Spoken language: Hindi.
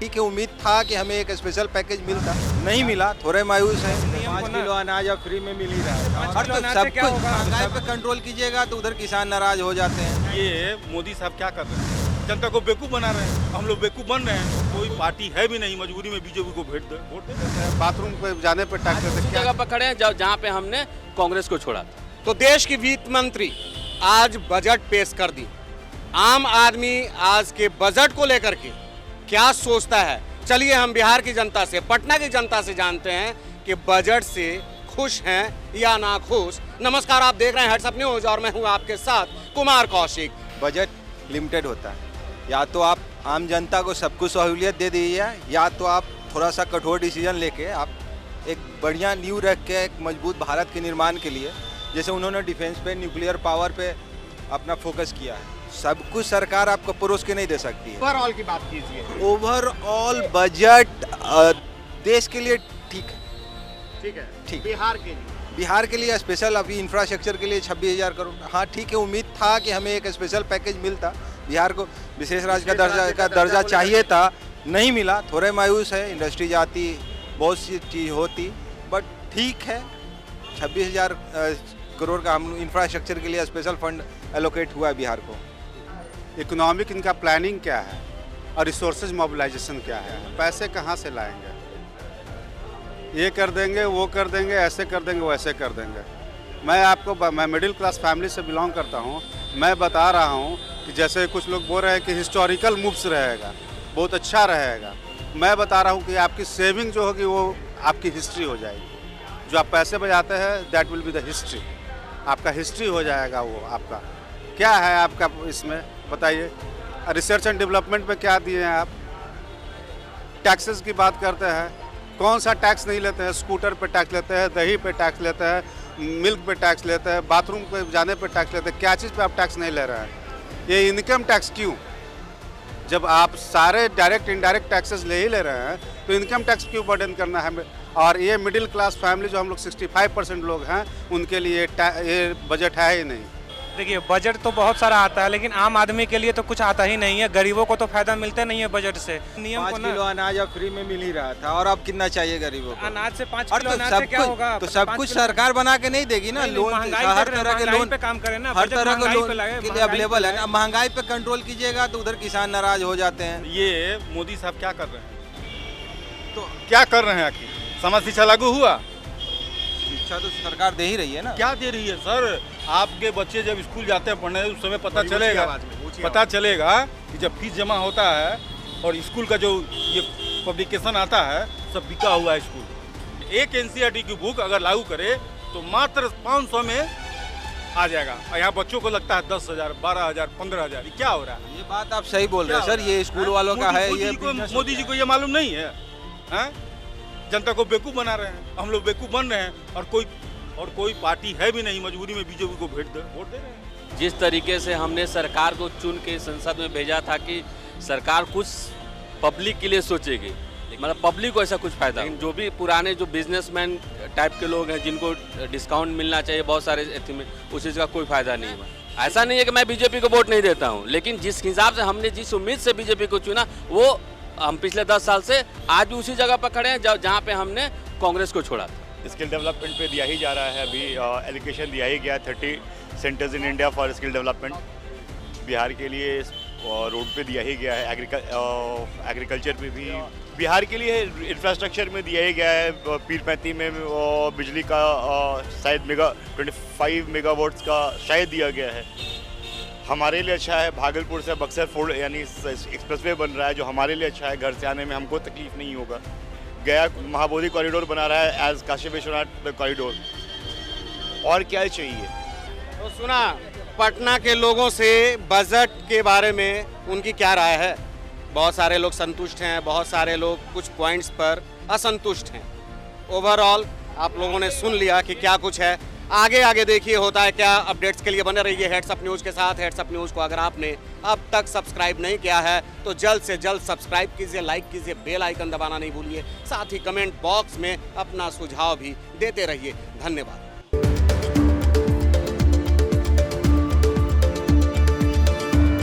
ठीक है, उम्मीद था कि हमें एक स्पेशल पैकेज मिलता, नहीं मिला, थोड़े मायूस है। 5 किलो अनाज अब फ्री में मिल ही रहा है। और तो सब कुछ महंगाई पे कंट्रोल कीजिएगा तो उधर किसान नाराज हो जाते हैं। ये मोदी साहब क्या कर रहे हैं? जनता को बेवकूफ़ बना रहे हैं, हम लोग बेवकूफ़ बन रहे हैं। कोई पार्टी है भी नहीं, मजबूरी में बीजेपी को वोट दे। बाथरूम पे जाने पर टैक्स देते हैं। जगह पर खड़े हैं जहाँ पे हमने कांग्रेस को छोड़ा था। तो देश की वित्त मंत्री आज बजट पेश कर दी। आम आदमी आज के बजट को लेकर के क्या सोचता है, चलिए हम बिहार की जनता से, पटना की जनता से जानते हैं कि बजट से खुश हैं या ना खुश। नमस्कार, आप देख रहे हैं हेड्सअप न्यूज और मैं हूं आपके साथ कुमार कौशिक। बजट लिमिटेड होता है, या तो आप आम जनता को सब कुछ सहूलियत दे दीजिए, या तो आप थोड़ा सा कठोर डिसीजन लेके आप एक बढ़िया नींव रख के एक मजबूत भारत के निर्माण के लिए, जैसे उन्होंने डिफेंस पे, न्यूक्लियर पावर पे अपना फोकस किया है। सब कुछ सरकार आपको परोस के नहीं दे सकती है। ओवरऑल की बात कीजिए। ओवरऑल बजट देश के लिए ठीक है। ठीक है, ठीक। बिहार के लिए स्पेशल अभी इंफ्रास्ट्रक्चर के लिए 26,000 करोड़, हाँ ठीक है, उम्मीद था कि हमें एक स्पेशल पैकेज मिलता, बिहार को विशेष राज्य का दर्जा चाहिए था, नहीं मिला, थोड़े मायूस है। इंडस्ट्री जाती, बहुत सी चीज़ होती, बट ठीक है। 26,000 करोड़ का हम इंफ्रास्ट्रक्चर के लिए स्पेशल फंड एलोकेट हुआ है बिहार को। इकोनॉमिक इनका प्लानिंग क्या है और रिसोर्सेज मोबिलाइजेशन क्या है, पैसे कहाँ से लाएंगे? ये कर देंगे, वो कर देंगे, ऐसे कर देंगे, वैसे कर देंगे। मैं मिडिल क्लास फैमिली से बिलोंग करता हूँ। मैं बता रहा हूँ कि जैसे कुछ लोग बोल रहे हैं कि हिस्टोरिकल मूव्स रहेगा, बहुत अच्छा रहेगा। मैं बता रहा हूँ कि आपकी सेविंग जो होगी वो आपकी हिस्ट्री हो जाएगी। जो आप पैसे बचाते हैं that will be the history, आपका हिस्ट्री हो जाएगा वो आपका। क्या है आपका इसमें बताइए? रिसर्च एंड डेवलपमेंट में क्या दिए हैं आप? टैक्सेस की बात करते हैं, कौन सा टैक्स नहीं लेते हैं? स्कूटर पे टैक्स लेते हैं, दही पे टैक्स लेते हैं, मिल्क पे टैक्स लेते हैं, बाथरूम पे जाने पे टैक्स लेते हैं। क्या चीज़ पे आप टैक्स नहीं ले रहे हैं? ये इनकम टैक्स क्यों? जब आप सारे डायरेक्ट इनडायरेक्ट टैक्सेस ले ही ले रहे हैं तो इनकम टैक्स क्यों बर्डन करना है? और ये मिडिल क्लास फैमिली जो हम लोग 65% लोग हैं, उनके लिए ये बजट है ही नहीं। देखिए, बजट तो बहुत सारा आता है, लेकिन आम आदमी के लिए तो कुछ आता ही नहीं है। गरीबों को तो फायदा मिलता नहीं है बजट से। नियम 5 किलो अनाज अब फ्री में मिल ही रहा था, और अब कितना चाहिए गरीबों को? अनाज से 5 और किलो तो अनाज सब से क्या कुछ होगा? तो सब कुछ सरकार बना के नहीं देगी ना। लोन, हर तरह के लोन पे काम करें ना, हर बजट तरह के महंगाई लोन पे लगे, के लिए महंगाई अवेलेबल पे है ना। महंगाई पे कंट्रोल कीजिएगा तो उधर किसान नाराज हो जाते हैं। ये मोदी साहब क्या कर रहे हैं? तो क्या कर रहे हैं आखिर? समाज शिक्षा लागू हुआ? शिक्षा तो सरकार दे ही रही है ना। क्या दे रही है सर? आपके बच्चे जब स्कूल जाते हैं पढ़ने, उस समय पता चलेगा कि जब फीस जमा होता है और स्कूल का जो ये पब्लिकेशन आता है, सब बिका हुआ है स्कूल। एक एनसीईआरटी की बुक अगर लागू करे तो मात्र 500 में आ जाएगा, और यहाँ बच्चों को लगता है 10,000, 12,000, 15,000। क्या हो रहा है? ये बात आप सही बोल रहे हैं सर, ये स्कूल वालों का है। ये मोदी जी को ये मालूम नहीं है, जनता को बेवकूफ़ बना रहे हैं, हम लोग बेवकूफ़ बन रहे हैं। और कोई पार्टी है भी नहीं, मजबूरी में बीजेपी को वोट दे रहे हैं। जिस तरीके से हमने सरकार को चुन के संसद में भेजा था कि सरकार कुछ पब्लिक के लिए सोचेगी, मतलब पब्लिक को ऐसा कुछ फायदा। लेकिन जो भी पुराने जो बिजनेसमैन टाइप के लोग हैं, जिनको डिस्काउंट मिलना चाहिए बहुत सारे एथी में, उस चीज़ का कोई फायदा नहीं हुआ। ऐसा नहीं है कि मैं बीजेपी को वोट नहीं देता हूँ, लेकिन जिस हिसाब से हमने जिस उम्मीद से बीजेपी को चुना, वो हम पिछले 10 साल से आज भी उसी जगह पर खड़े हैं जहाँ पे हमने कांग्रेस को छोड़ा था। स्किल डेवलपमेंट पे दिया ही जा रहा है। अभी एलोकेशन दिया ही गया है 30 centres in India for skill development. Bihar के लिए रोड पे दिया ही गया है, एग्रीकल्चर पे भी बिहार के लिए इंफ्रास्ट्रक्चर में दिया ही गया है। पीर पैंती में बिजली का शायद 25 मेगावाट्स का शायद दिया गया है। हमारे लिए अच्छा है। भागलपुर से बक्सर फोर्ड यानी एक्सप्रेसवे बन रहा है, जो हमारे लिए अच्छा है। घर से आने में हमको तकलीफ नहीं होगा। गया महाबोधि कॉरिडोर बना रहा है एज काशी विश्वनाथ कॉरिडोर। और क्या चाहिए? तो सुना पटना के लोगों से बजट के बारे में उनकी क्या राय है। बहुत सारे लोग संतुष्ट हैं, बहुत सारे लोग कुछ पॉइंट्स पर असंतुष्ट हैं। ओवरऑल आप लोगों ने सुन लिया कि क्या कुछ है। आगे देखिए होता है क्या। अपडेट्स के लिए बने रहिए हेड्सअप न्यूज़ के साथ। हेड्सअप न्यूज़ को अगर आपने अब तक सब्सक्राइब नहीं किया है तो जल्द से जल्द सब्सक्राइब कीजिए, लाइक कीजिए, बेल आइकन दबाना नहीं भूलिए। साथ ही कमेंट बॉक्स में अपना सुझाव भी देते रहिए। धन्यवाद।